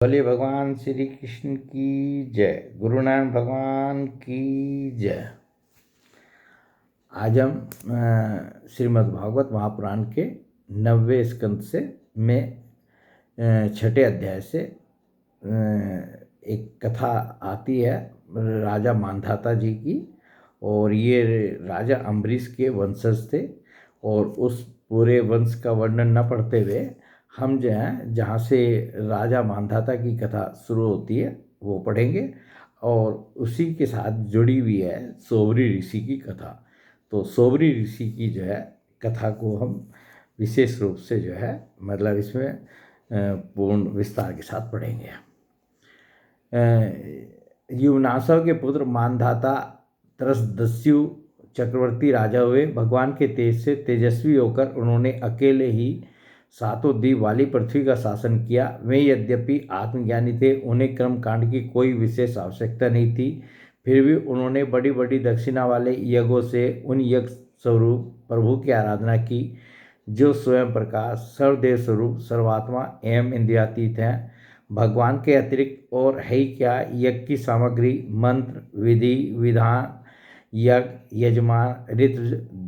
बोले भगवान श्री कृष्ण की जय, गुरु नानक भगवान की जय। आज हम श्रीमद् भागवत महापुराण के 90वें स्कंद से छठे अध्याय से एक कथा आती है राजा मांधाता जी की। और ये राजा अम्बरीश के वंशज थे। और उस पूरे वंश का वर्णन न पढ़ते हुए हम जो हैं जहाँ से राजा मांधाता की कथा शुरू होती है वो पढ़ेंगे, और उसी के साथ जुड़ी हुई है सोबरी ऋषि की कथा। तो सोबरी ऋषि की जो है कथा को हम विशेष रूप से जो है मतलब इसमें पूर्ण विस्तार के साथ पढ़ेंगे। युवनासव के पुत्र मांधाता त्रसदस्यु चक्रवर्ती राजा हुए। भगवान के तेज से तेजस्वी होकर उन्होंने अकेले ही सातों द्वीप वाली पृथ्वी का शासन किया। वे यद्यपि आत्मज्ञानी थे, उन्हें कर्म कांड की कोई विशेष आवश्यकता नहीं थी, फिर भी उन्होंने बड़ी बड़ी दक्षिणा वाले यज्ञों से उन यज्ञ स्वरूप प्रभु की आराधना की जो स्वयं प्रकाश सर्वदेव स्वरूप सर्वात्मा एवं इंद्रियातीत हैं। भगवान के अतिरिक्त और है ही क्या यज्ञ की सामग्री, मंत्र, विधि, विधान, यज्ञ, यजमान, ऋतु,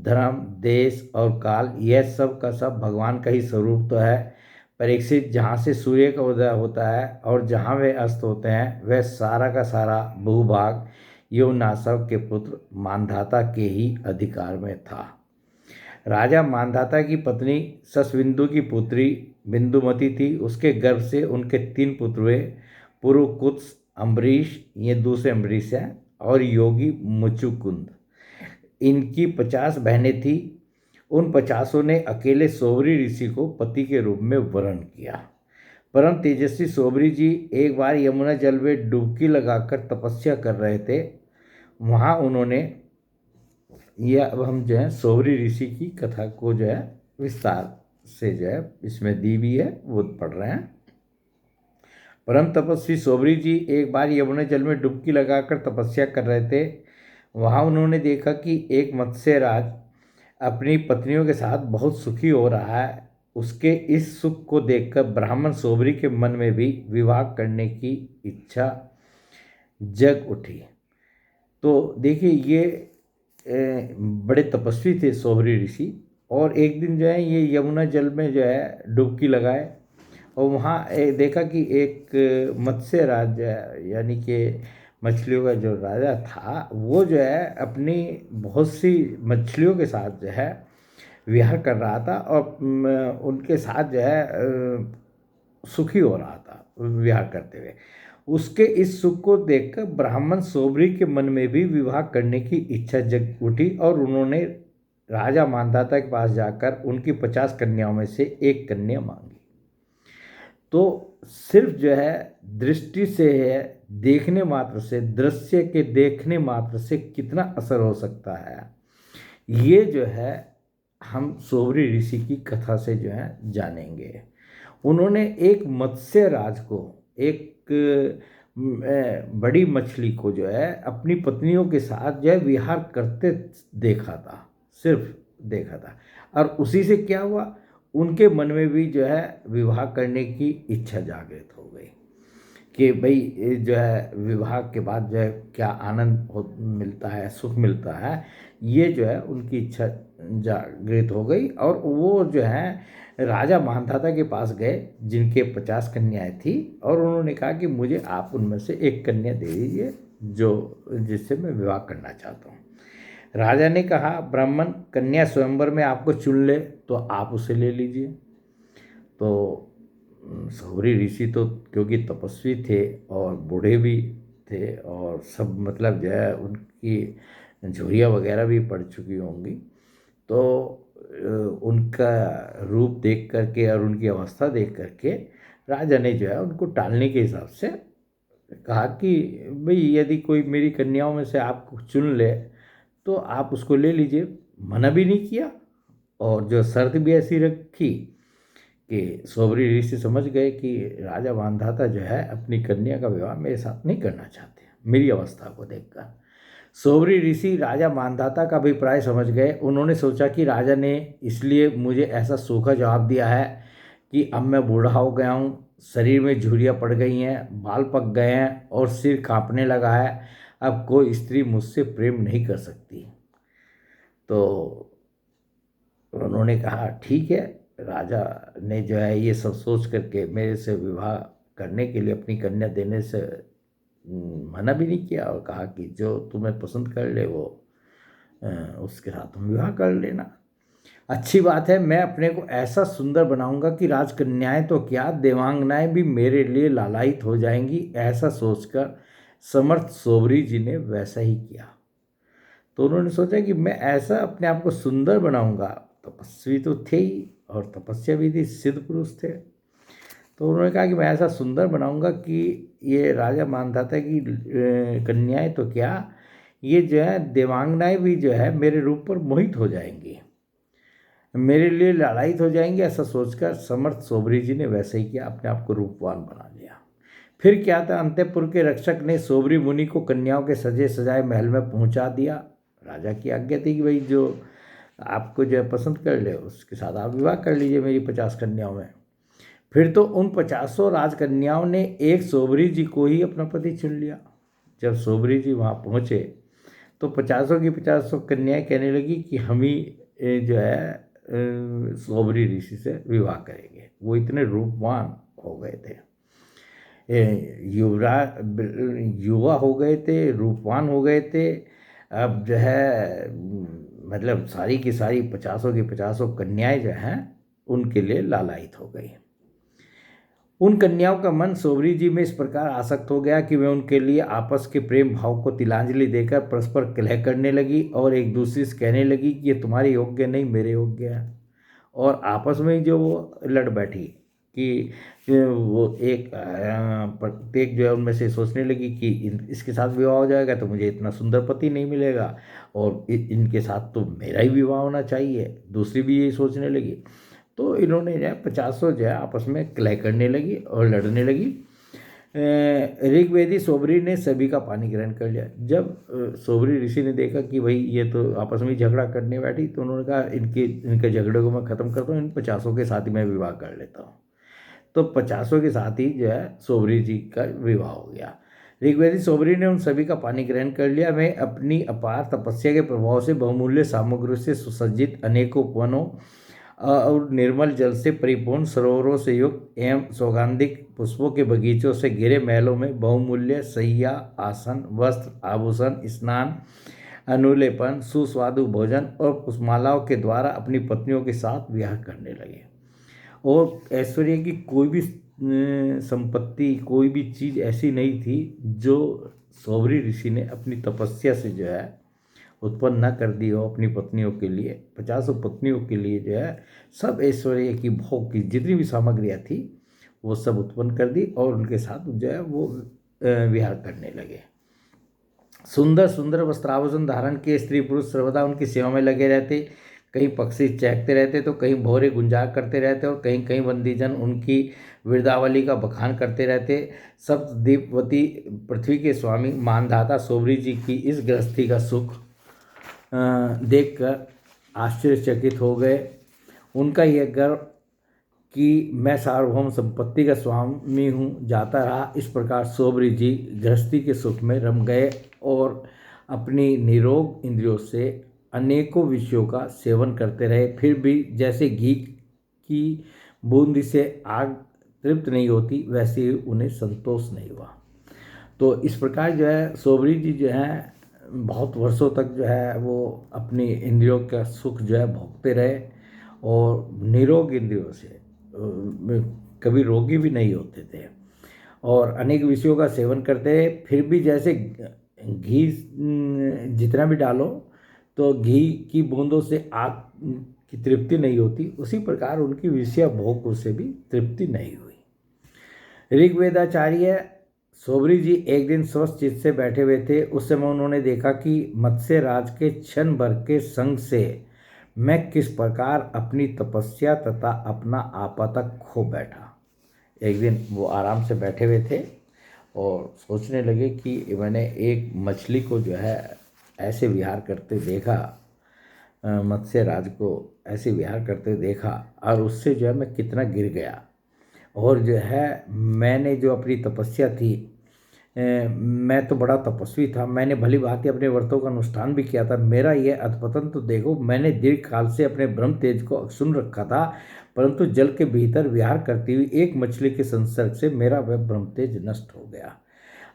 धर्म, देश और काल, यह सब का सब भगवान का ही स्वरूप तो है। परीक्षित, जहाँ से सूर्य का उदय होता है और जहाँ वे अस्त होते हैं वह सारा का सारा भूभाग युवनासव के पुत्र मांधाता के ही अधिकार में था। राजा मांधाता की पत्नी ससविंदु की पुत्री बिंदुमती थी। उसके गर्भ से उनके 3 पुत्र हुए, पुरुकुत्स, अम्बरीश, ये दूसरे अम्बरीश हैं, और योगी मुचुकुंद। इनकी 50 बहनें थीं। उन 50 ने अकेले सोबरी ऋषि को पति के रूप में वरण किया। परम तेजस्वी सोबरी जी एक बार यमुना जल में डुबकी लगाकर तपस्या कर रहे थे। वहाँ उन्होंने यह, अब हम जो है सोबरी ऋषि की कथा को जो है विस्तार से जो है इसमें दी हुई है वो पढ़ रहे हैं। परम तपस्वी सोबरी जी एक बार यमुना जल में डुबकी लगाकर तपस्या कर रहे थे। वहाँ उन्होंने देखा कि एक मत्स्यराज अपनी पत्नियों के साथ बहुत सुखी हो रहा है। उसके इस सुख को देखकर ब्राह्मण सोबरी के मन में भी विवाह करने की इच्छा जग उठी। तो देखिए ये बड़े तपस्वी थे सोबरी ऋषि, और एक दिन जो है ये यमुना जल में जो है डुबकी लगाए और वहाँ देखा कि एक मत्स्य राज यानी कि मछलियों का जो राजा था वो जो है अपनी बहुत सी मछलियों के साथ जो है विहार कर रहा था और उनके साथ जो है सुखी हो रहा था विहार करते हुए। उसके इस सुख को देखकर ब्राह्मण सोबरी के मन में भी विवाह करने की इच्छा जग उठी और उन्होंने राजा मांधाता के पास जाकर उनकी 50 कन्याओं में से एक कन्या मांगी। तो सिर्फ जो है दृष्टि से है, देखने मात्र से, दृश्य के देखने मात्र से कितना असर हो सकता है, ये जो है हम सोबरी ऋषि की कथा से जो है जानेंगे। उन्होंने एक मत्स्य राज को, एक बड़ी मछली को जो है अपनी पत्नियों के साथ जो है विहार करते देखा था, सिर्फ देखा था, और उसी से क्या हुआ, उनके मन में भी जो है विवाह करने की इच्छा जागृत हो गई कि भाई जो है विवाह के बाद जो है क्या आनंद मिलता है, सुख मिलता है, ये जो है उनकी इच्छा जागृत हो गई। और वो जो है राजा मांधाता के पास गए जिनके 50 कन्याएं थी, और उन्होंने कहा कि मुझे आप उनमें से एक कन्या दे दीजिए जिससे मैं विवाह करना चाहता हूँ। राजा ने कहा, ब्राह्मण कन्या स्वयंवर में आपको चुन ले तो आप उसे ले लीजिए। तो सोबरी ऋषि तो क्योंकि तपस्वी थे और बूढ़े भी थे और सब मतलब जो है उनकी झुर्रियाँ वगैरह भी पड़ चुकी होंगी, तो उनका रूप देख करके और उनकी अवस्था देख करके राजा ने जो है उनको टालने के हिसाब से कहा कि भाई यदि कोई मेरी कन्याओं में से आपको चुन ले तो आप उसको ले लीजिए। मना भी नहीं किया, और जो शर्त भी ऐसी रखी कि सोबरी ऋषि समझ गए कि राजा मांधाता जो है अपनी कन्या का विवाह मेरे साथ नहीं करना चाहते मेरी अवस्था को देखकर। सोबरी ऋषि राजा मांधाता का अभिप्राय समझ गए। उन्होंने सोचा कि राजा ने इसलिए मुझे ऐसा सूखा जवाब दिया है कि अब मैं बूढ़ा हो गया हूँ, शरीर में झुर्रियाँ पड़ गई हैं, बाल पक गए हैं और सिर कांपने लगा है। अब कोई स्त्री मुझसे प्रेम नहीं कर सकती। तो उन्होंने कहा ठीक है। राजा ने जो है ये सब सोच करके मेरे से विवाह करने के लिए अपनी कन्या देने से मना भी नहीं किया, और कहा कि जो तुम्हें पसंद कर ले वो उसके साथ तुम विवाह कर लेना। अच्छी बात है, मैं अपने को ऐसा सुंदर बनाऊंगा कि राजकन्याएं तो क्या, देवांगनाएं भी मेरे लिए लालायित हो जाएंगी। ऐसा सोचकर समर्थ सोबरी जी ने वैसा ही किया। तो उन्होंने सोचा कि मैं ऐसा अपने आप को सुंदर बनाऊंगा। तपस्वी तो थे ही और तपस्या भी थी, सिद्ध पुरुष थे। तो उन्होंने कहा कि मैं ऐसा सुंदर बनाऊंगा कि ये राजा मानता था कि कन्याएं तो क्या, ये जो है देवांगनाएं भी जो है मेरे रूप पर मोहित हो जाएंगी, मेरे लिए लालायित हो जाएंगे। ऐसा सोचकर समर्थ सोबरी जी ने वैसे ही किया, अपने आप को रूपवान बना लिया। फिर क्या था, अंतःपुर के रक्षक ने सोबरी मुनि को कन्याओं के सजे सजाए महल में पहुंचा दिया। राजा की आज्ञा थी कि भाई जो आपको जो है पसंद कर ले उसके साथ आप विवाह कर लीजिए मेरी 50 कन्याओं में। फिर तो उन 50 राजकन्याओं ने एक सोबरी जी को ही अपना पति चुन लिया। जब सोबरी जी वहाँ पहुँचे तो 50 की 50 कन्याएं कहने लगी कि हम ही जो है सोबरी ऋषि से विवाह करेंगे। वो इतने रूपवान हो गए थे, युवा हो गए थे, रूपवान हो गए थे। अब जो है मतलब सारी की सारी 50 की 50 कन्याएं जो हैं उनके लिए लालायित हो गई। उन कन्याओं का मन सोबरी जी में इस प्रकार आसक्त हो गया कि वे उनके लिए आपस के प्रेम भाव को तिलांजलि देकर परस्पर कलह करने लगी और एक दूसरे से कहने लगी कि ये तुम्हारे योग्य नहीं, मेरे योग्य है। और आपस में ही जो वो लड़ बैठी कि वो एक प्रत्येक जो है उनमें से सोचने लगी कि इसके साथ विवाह हो जाएगा तो मुझे इतना सुंदर पति नहीं मिलेगा, और इनके साथ तो मेरा ही विवाह होना चाहिए। दूसरी भी यही सोचने लगी। तो इन्होंने जो है 50 जो है आपस में कलह करने लगी और लड़ने लगी। ऋग्वेदी सोबरी ने सभी का पानी ग्रहण कर लिया। जब सोबरी ऋषि ने देखा कि भाई ये तो आपस में ही झगड़ा करने बैठी, तो उन्होंने कहा इनके झगड़े को मैं ख़त्म करता हूँ, इन 50 के साथ ही मैं विवाह कर लेता हूँ। तो 50 के साथ ही जो है सोबरी जी का विवाह हो गया। ऋग्वेदी सोबरी ने उन सभी का पानी ग्रहण कर लिया। मैं अपनी अपार तपस्या के प्रभाव से बहुमूल्य सामग्री से सुसज्जित अनेकों वनों और निर्मल जल से परिपूर्ण सरोवरों से युक्त एवं सौगंधिक पुष्पों के बगीचों से घिरे महलों में बहुमूल्य शैया, आसन, वस्त्र, आभूषण, स्नान, अनुलेपन, सुस्वादु भोजन और पुष्पमालाओं के द्वारा अपनी पत्नियों के साथ विहार करने लगे। और ऐश्वर्य की कोई भी संपत्ति, कोई भी चीज़ ऐसी नहीं थी जो सोबरी ऋषि ने अपनी तपस्या से जो है उत्पन्न न कर दी हो अपनी पत्नियों के लिए। 50 पत्नियों के लिए जो है सब ऐश्वर्य की, भोग की जितनी भी सामग्रियाँ थी वो सब उत्पन्न कर दी और उनके साथ जो है वो विहार करने लगे। सुंदर सुंदर वस्त्राभूषण धारण किए स्त्री पुरुष सर्वदा उनकी सेवा में लगे रहते। कहीं पक्षी चहकते रहते तो कहीं भौरे गुंजार करते रहते और कहीं कहीं बंदीजन उनकी वृद्धावली का बखान करते रहते। सप्तद्वीपवती पृथ्वी के स्वामी मानधाता सोबरी जी की इस गृहस्थी का सुख देखकर आश्चर्यचकित हो गए। उनका यह गर्व कि मैं सार्वभौम संपत्ति का स्वामी हूँ जाता रहा। इस प्रकार सोबरी जी गृहस्थी के सुख में रम गए और अपनी निरोग इंद्रियों से अनेकों विषयों का सेवन करते रहे। फिर भी जैसे घी की बूंदी से आग तृप्त नहीं होती, वैसे ही उन्हें संतोष नहीं हुआ। तो इस प्रकार जो है सोबरी जी जो है बहुत वर्षों तक जो है वो अपनी इंद्रियों का सुख जो है भोगते रहे और निरोग इंद्रियों से कभी रोगी भी नहीं होते थे और अनेक विषयों का सेवन करते रहे। फिर भी जैसे घी जितना भी डालो तो घी की बूंदों से आग की तृप्ति नहीं होती, उसी प्रकार उनकी विषय भोग से भी तृप्ति नहीं हुई। ऋग्वेदाचार्य सोबरी जी एक दिन स्वस्थ चित्त से बैठे हुए थे। उस समय उन्होंने देखा कि मत्स्य राज के क्षण भर के संग से मैं किस प्रकार अपनी तपस्या तथा अपना आपा तक खो बैठा। एक दिन वो आराम से बैठे हुए थे और सोचने लगे कि मैंने एक मछली को जो है ऐसे विहार करते देखा, मत्स्य राज को ऐसे विहार करते देखा और उससे जो है मैं कितना गिर गया। और जो है मैंने जो अपनी तपस्या थी, मैं तो बड़ा तपस्वी था, मैंने भली भांति अपने व्रतों का अनुष्ठान भी किया था। मेरा यह अधपतन तो देखो, मैंने दीर्घ काल से अपने ब्रह्म तेज को सुन रखा था, परंतु जल के भीतर विहार करती हुई एक मछली के संसर्ग से मेरा वह ब्रह्म तेज नष्ट हो गया।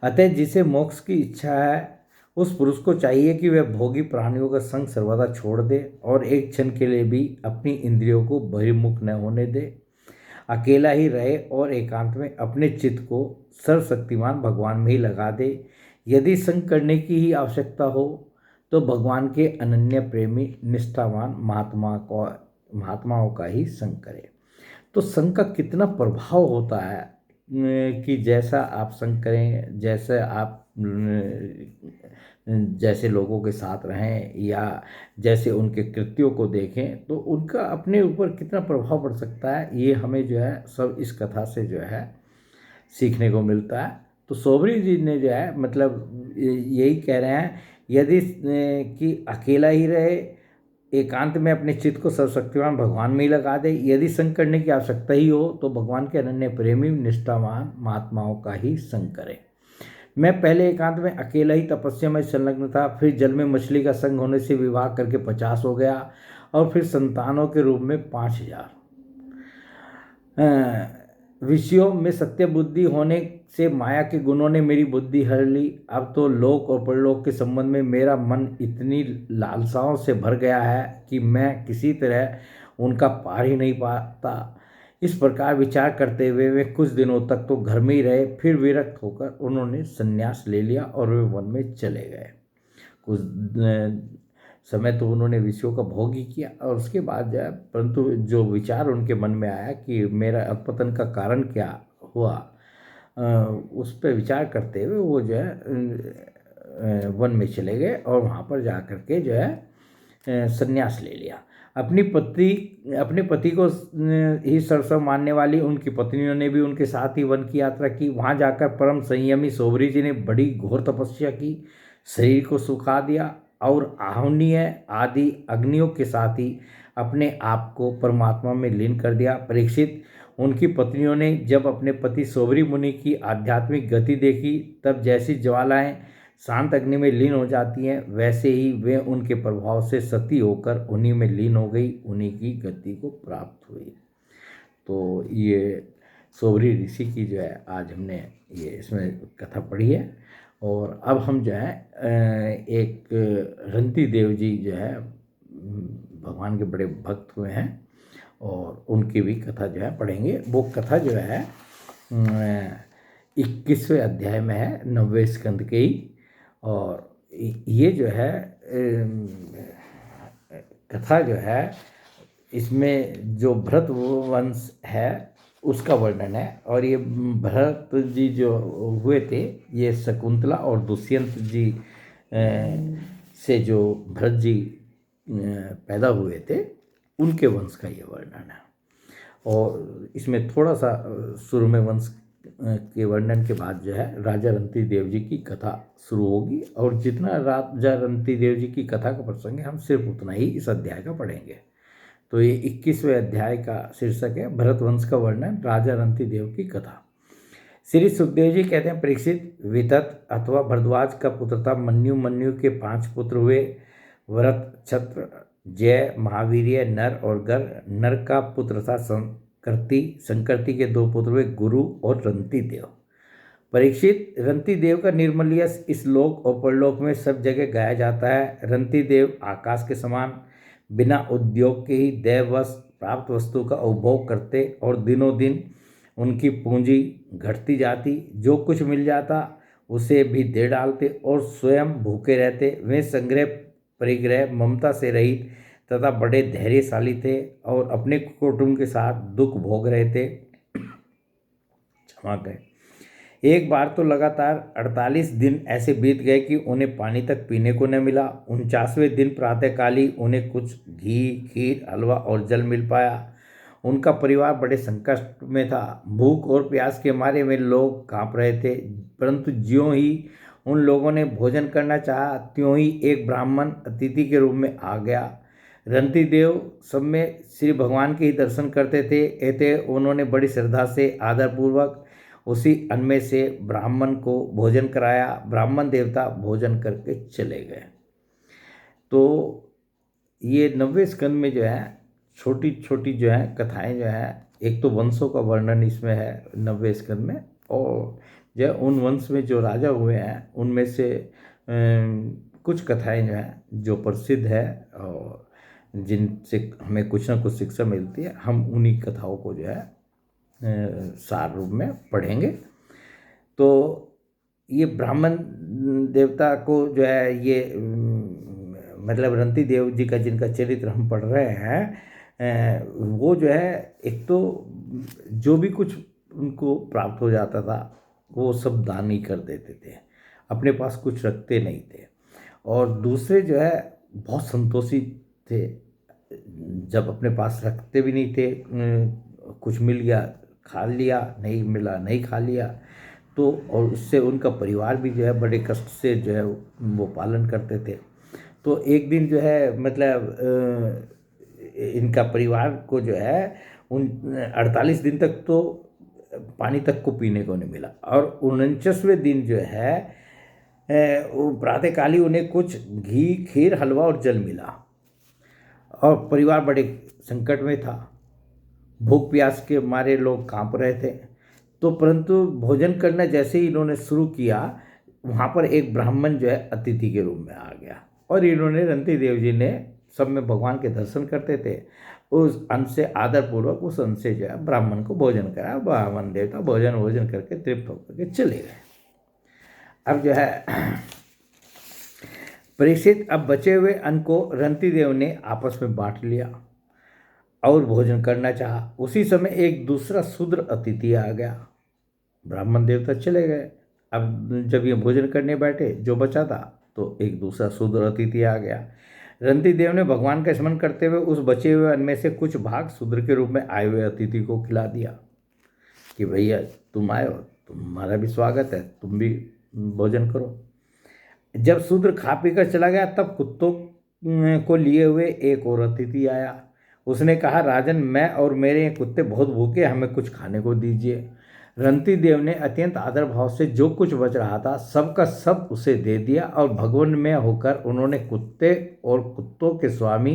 अतः जिसे मोक्ष की इच्छा है, उस पुरुष को चाहिए कि वह भोगी प्राणियों का संग सर्वदा छोड़ दे और एक क्षण के लिए भी अपनी इंद्रियों को बहिर्मुख न होने दे, अकेला ही रहे और एकांत में अपने चित्त को सर्वशक्तिमान भगवान में ही लगा दे। यदि संग करने की ही आवश्यकता हो तो भगवान के अनन्य प्रेमी निष्ठावान महात्माओं का ही संग करे। तो संग का कितना प्रभाव होता है कि जैसा आप संग करें, जैसे लोगों के साथ रहें या जैसे उनके कृत्यों को देखें, तो उनका अपने ऊपर कितना प्रभाव पड़ सकता है, ये हमें जो है सब इस कथा से जो है सीखने को मिलता है। तो सोबरी जी ने जो है मतलब यही कह रहे हैं, यदि कि अकेला ही रहे, एकांत में अपने चित्त को सर्वशक्तिमान भगवान में ही लगा दे। यदि संग करने की आवश्यकता ही हो तो भगवान के अनन्य प्रेमी निष्ठावान महात्माओं का ही संग करे। मैं पहले एकांत में अकेला ही तपस्या में संलग्न था, फिर जल में मछली का संग होने से विवाह करके 50 हो गया, और फिर संतानों के रूप में 5000। विषयों में सत्य बुद्धि होने से माया के गुणों ने मेरी बुद्धि हर ली। अब तो लोक और परलोक के संबंध में मेरा मन इतनी लालसाओं से भर गया है कि मैं किसी तरह उनका पार ही नहीं पाता। इस प्रकार विचार करते हुए वे कुछ दिनों तक तो घर में ही रहे, फिर विरक्त होकर उन्होंने संन्यास ले लिया और वे वन में चले गए। कुछ समय तो उन्होंने विषयों का भोग ही किया, और उसके बाद जो है परंतु जो विचार उनके मन में आया कि मेरा अधपतन का कारण क्या हुआ, उस पर विचार करते हुए वो जो है वन में चले गए और वहाँ पर जा कर के जो है संन्यास ले लिया। अपने पति को ही सर्वस्व मानने वाली उनकी पत्नियों ने भी उनके साथ ही वन की यात्रा की। वहाँ जाकर परम संयमी सोबरी जी ने बड़ी घोर तपस्या की, शरीर को सुखा दिया और आहवनीय आदि अग्नियों के साथ ही अपने आप को परमात्मा में लीन कर दिया। परीक्षित, उनकी पत्नियों ने जब अपने पति सोबरी मुनि की आध्यात्मिक गति देखी, तब जैसी ज्वालाएं शांत अग्नि में लीन हो जाती हैं, वैसे ही वे उनके प्रभाव से सती होकर उन्हीं में लीन हो गई, उन्हीं की गति को प्राप्त हुई। तो ये सोबरी ऋषि की जो है आज हमने ये इसमें कथा पढ़ी है। और अब हम जो है एक रंती देव जी जो है भगवान के बड़े भक्त हुए हैं और उनकी भी कथा जो है पढ़ेंगे। वो कथा जो है 21वें अध्याय में है, 90वें स्कंद के ही। और ये जो है कथा जो है इसमें जो भरत वंश है उसका वर्णन है। और ये भरत जी जो हुए थे, ये शकुंतला और दुष्यंत जी से जो भरत जी पैदा हुए थे, उनके वंश का ये वर्णन है। और इसमें थोड़ा सा शुरू में वंश के वर्णन के बाद जो है राजा रंती देव जी की कथा शुरू होगी। और जितना राजा रंती देव जी की कथा का प्रसंग है, हम सिर्फ उतना ही इस अध्याय का पढ़ेंगे। तो ये 21वें अध्याय का शीर्षक है भरत वंश का वर्णन, राजा रंती देव की कथा। श्री सुखदेव जी कहते हैं, परीक्षित, वितत अथवा भरद्वाज का पुत्र था मन्यु। मन्यु के 5 पुत्र हुए, व्रत, छत्र, जय, महावीर्य, नर और गर। नर का पुत्र था संकृति। संकृति के 2 पुत्र हुए, गुरु और रंती देव। परीक्षित, रंती देव का निर्मल यश इस लोक और परलोक में सब जगह गाया जाता है। रंती देव आकाश के समान बिना उद्योग के ही दैववश प्राप्त वस्तु का उपभोग करते और दिनों दिन उनकी पूंजी घटती जाती। जो कुछ मिल जाता उसे भी दे डालते और स्वयं भूखे रहते। वे संग्रह परिग्रह ममता से रहित तथा बड़े धैर्यशाली थे और अपने कुटुंब के साथ दुख भोग रहे थे। क्षमा करें। एक बार तो लगातार 48 दिन ऐसे बीत गए कि उन्हें पानी तक पीने को न मिला। 49वें दिन प्रातःकाल ही उन्हें कुछ घी, खीर, हलवा और जल मिल पाया। उनका परिवार बड़े संकट में था। भूख और प्यास के मारे वे लोग कांप रहे थे। परंतु ज्यों ही उन लोगों ने भोजन करना चाहा, त्यों ही एक ब्राह्मण अतिथि के रूप में आ गया। रंती देव सब में श्री भगवान के ही दर्शन करते थे। ऐसे उन्होंने बड़ी श्रद्धा से आदरपूर्वक उसी अन्न में से ब्राह्मण को भोजन कराया। ब्राह्मण देवता भोजन करके चले गए। तो ये 90वें स्कंद में जो है छोटी छोटी जो है कथाएं जो है, एक तो वंशों का वर्णन इसमें है 90वें स्कंद में, और जो उन वंश में जो राजा हुए हैं उनमें से कुछ कथाएं जो हैं जो प्रसिद्ध है और जिनसे हमें कुछ ना कुछ शिक्षा मिलती है, हम उन्हीं कथाओं को जो है सार रूप में पढ़ेंगे। तो ये ब्राह्मण देवता को जो है ये मतलब रंती देव जी का जिनका चरित्र हम पढ़ रहे हैं, वो जो है एक तो जो भी कुछ उनको प्राप्त हो जाता था वो सब दान ही कर देते थे, अपने पास कुछ रखते नहीं थे। और दूसरे जो है बहुत संतोषी थे, जब अपने पास रखते भी नहीं थे, कुछ मिल गया खा लिया, नहीं मिला नहीं खा लिया। तो और उससे उनका परिवार भी जो है बड़े कष्ट से जो है वो पालन करते थे। तो एक दिन जो है मतलब इनका परिवार को जो है उन 48 दिन तक तो पानी तक को पीने को नहीं मिला, और 49वें दिन जो है वो प्रातःकाल ही उन्हें कुछ घी, खीर, हलवा और जल मिला, और परिवार बड़े संकट में था। भूख प्यास के मारे लोग कांप रहे थे। तो परंतु भोजन करना जैसे ही इन्होंने शुरू किया, वहाँ पर एक ब्राह्मण जो है अतिथि के रूप में आ गया, और इन्होंने रंती देव जी ने सब में भगवान के दर्शन करते थे, उस अन्न से आदरपूर्वक उस अन्न से जो है ब्राह्मण को भोजन कराया। ब्राह्मण देवता भोजन करके तृप्त होकर के चले गए। अब जो है परीक्षित अब बचे हुए अन्न को रंती देव ने आपस में बांट लिया और भोजन करना चाहा। उसी समय एक दूसरा शूद्र अतिथि आ गया। ब्राह्मण देवता चले गए। अब जब ये भोजन करने बैठे, जो बचा था, तो एक दूसरा शूद्र अतिथि आ गया। रंती देव ने भगवान का स्मरण करते हुए उस बचे हुए अन्न में से कुछ भाग शूद्र के रूप में आए हुए अतिथि को खिला दिया कि भैया तुम आए हो, तुम्हारा भी स्वागत है, तुम भी भोजन करो। जब शूद्र खा पीकर चला गया, तब कुत्तों को लिए हुए एक और अतिथि आया। उसने कहा, राजन, मैं और मेरे ये कुत्ते बहुत भूखे, हमें कुछ खाने को दीजिए। रंती देव ने अत्यंत आदर भाव से जो कुछ बच रहा था सबका सब उसे दे दिया, और भगवान में होकर उन्होंने कुत्ते और कुत्तों के स्वामी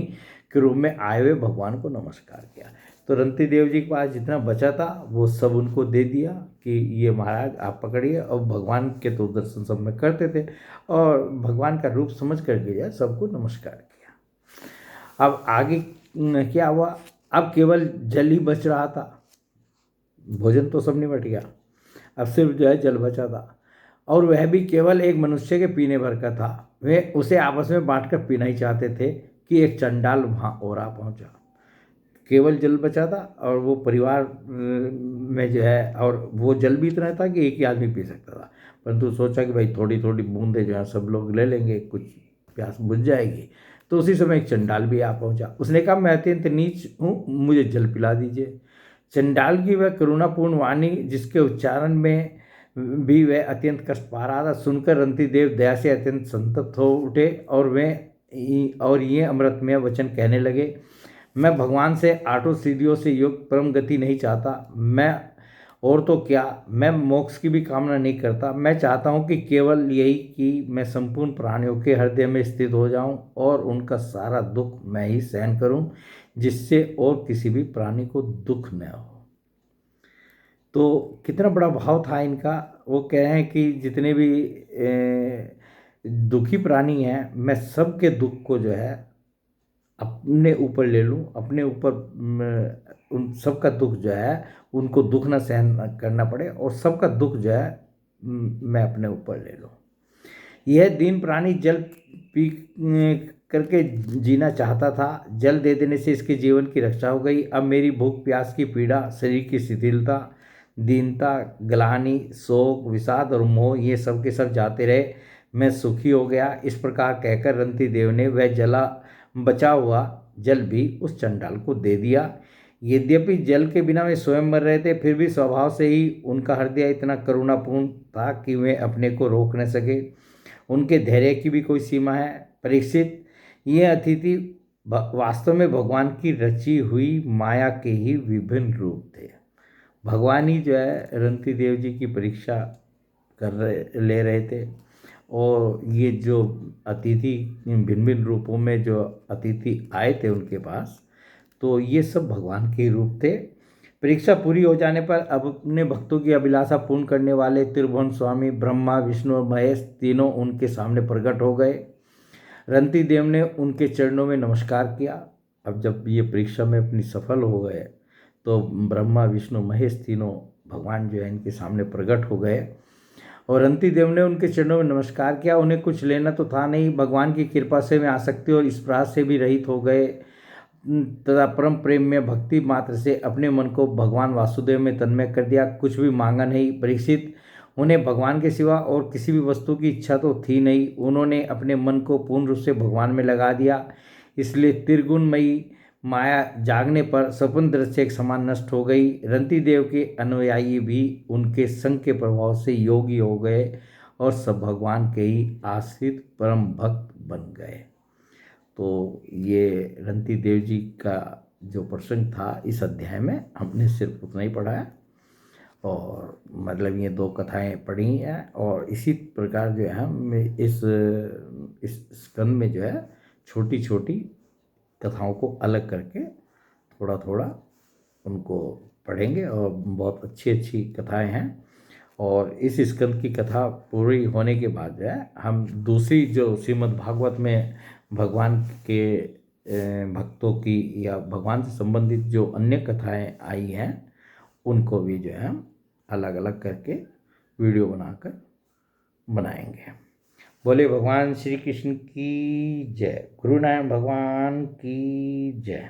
के रूप में आए हुए भगवान को नमस्कार किया। तो रंती देव जी के पास जितना बचा था वो सब उनको दे दिया कि ये महाराज आप पकड़िए, और भगवान के तो दर्शन सब में करते थे, और भगवान का रूप समझ करके जो है सबको नमस्कार किया। अब आगे क्या हुआ? अब केवल जल ही बच रहा था। भोजन तो सब निपट गया, अब सिर्फ जो है जल बचा था, और वह भी केवल एक मनुष्य के पीने भर का था। वे उसे आपस में बांटकर पीना ही चाहते थे कि एक चंडाल वहाँ और आ पहुँचा। केवल जल बचा था, और वो परिवार में जो है, और वो जल भी इतना था कि एक ही आदमी पी सकता था, परंतु सोचा कि भाई थोड़ी थोड़ी बूंदें जो है सब लोग ले लेंगे, कुछ प्यास बुझ जाएगी। तो उसी समय एक चंडाल भी आ पहुंचा। उसने कहा, मैं अत्यंत नीच हूँ, मुझे जल पिला दीजिए। चंडाल की वह करुणापूर्ण वाणी, जिसके उच्चारण में भी वह अत्यंत कष्ट पा रहा था, सुनकर रंती देव दया से अत्यंत संतप्त हो उठे, और ये अमृतमय वचन कहने लगे, मैं भगवान से आठों सिद्धियों से युक्त परम गति नहीं चाहता। मैं और तो क्या, मैं मोक्ष की भी कामना नहीं करता। मैं चाहता हूँ कि केवल यही कि मैं संपूर्ण प्राणियों के हृदय में स्थित हो जाऊँ और उनका सारा दुख मैं ही सहन करूँ, जिससे और किसी भी प्राणी को दुख न हो। तो कितना बड़ा भाव था इनका। वो कह रहे हैं कि जितने भी दुखी प्राणी हैं, मैं सबके दुख को जो है अपने ऊपर ले लूँ, अपने ऊपर उन सबका दुख जो है उनको दुख ना सहन करना पड़े, और सबका दुख जो है मैं अपने ऊपर ले लूँ। यह दीन प्राणी जल पी करके जीना चाहता था। जल दे देने से इसके जीवन की रक्षा हो गई। अब मेरी भूख प्यास की पीड़ा, शरीर की शिथिलता, दीनता, ग्लानि, शोक, विषाद और मोह, ये सब के सब जाते रहे। मैं सुखी हो गया। इस प्रकार कहकर रंती देव ने वह बचा हुआ जल भी उस चंडाल को दे दिया। यद्यपि जल के बिना वे स्वयं मर रहे थे, फिर भी स्वभाव से ही उनका हृदय इतना करुणापूर्ण था कि वे अपने को रोक न सके। उनके धैर्य की भी कोई सीमा है। परीक्षित, ये अतिथि वास्तव में भगवान की रची हुई माया के ही विभिन्न रूप थे। भगवान ही जो है रंती देव जी की परीक्षा ले रहे थे। और ये जो अतिथि भिन्न भिन्न रूपों में जो अतिथि आए थे उनके पास, तो ये सब भगवान के रूप थे। परीक्षा पूरी हो जाने पर अब अपने भक्तों की अभिलाषा पूर्ण करने वाले त्रिभुवन स्वामी ब्रह्मा विष्णु और महेश तीनों उनके सामने प्रकट हो गए। रंती देव ने उनके चरणों में नमस्कार किया। अब जब ये परीक्षा में अपनी सफल हो गए तो ब्रह्मा विष्णु महेश तीनों भगवान जो है इनके सामने प्रकट हो गए और रंती देव ने उनके चरणों में नमस्कार किया। उन्हें कुछ लेना तो था नहीं, भगवान की कृपा से वे आसक्ति और स्पृहा से भी रहित हो गए तथा परम प्रेम में भक्ति मात्र से अपने मन को भगवान वासुदेव में तन्मय कर दिया। कुछ भी मांगा नहीं। परीक्षित, उन्हें भगवान के सिवा और किसी भी वस्तु की इच्छा तो थी नहीं। उन्होंने अपने मन को पूर्ण रूप से भगवान में लगा दिया। इसलिए त्रिगुणमयी माया जागने पर सपन दृश्य एक समान नष्ट हो गई। रंती देव के अनुयायी भी उनके संग के प्रभाव से योगी हो गए और सब भगवान के ही आश्रित परम भक्त बन गए। तो ये रंती देव जी का जो प्रसंग था इस अध्याय में हमने सिर्फ उतना ही पढ़ा है। और मतलब ये दो कथाएं पढ़ी हैं और इसी प्रकार जो है हम इस स्कंद में जो है छोटी छोटी कथाओं को अलग करके थोड़ा थोड़ा उनको पढ़ेंगे और बहुत अच्छी अच्छी कथाएं हैं। और इस स्कंद की कथा पूरी होने के बाद जो है हम दूसरी जो श्रीमद् भागवत में भगवान के भक्तों की या भगवान से संबंधित जो अन्य कथाएं आई हैं उनको भी जो है हम अलग अलग करके वीडियो बनाकर बनाएंगे। बोले भगवान श्री कृष्ण की जय। गुरु नारायण भगवान की जय।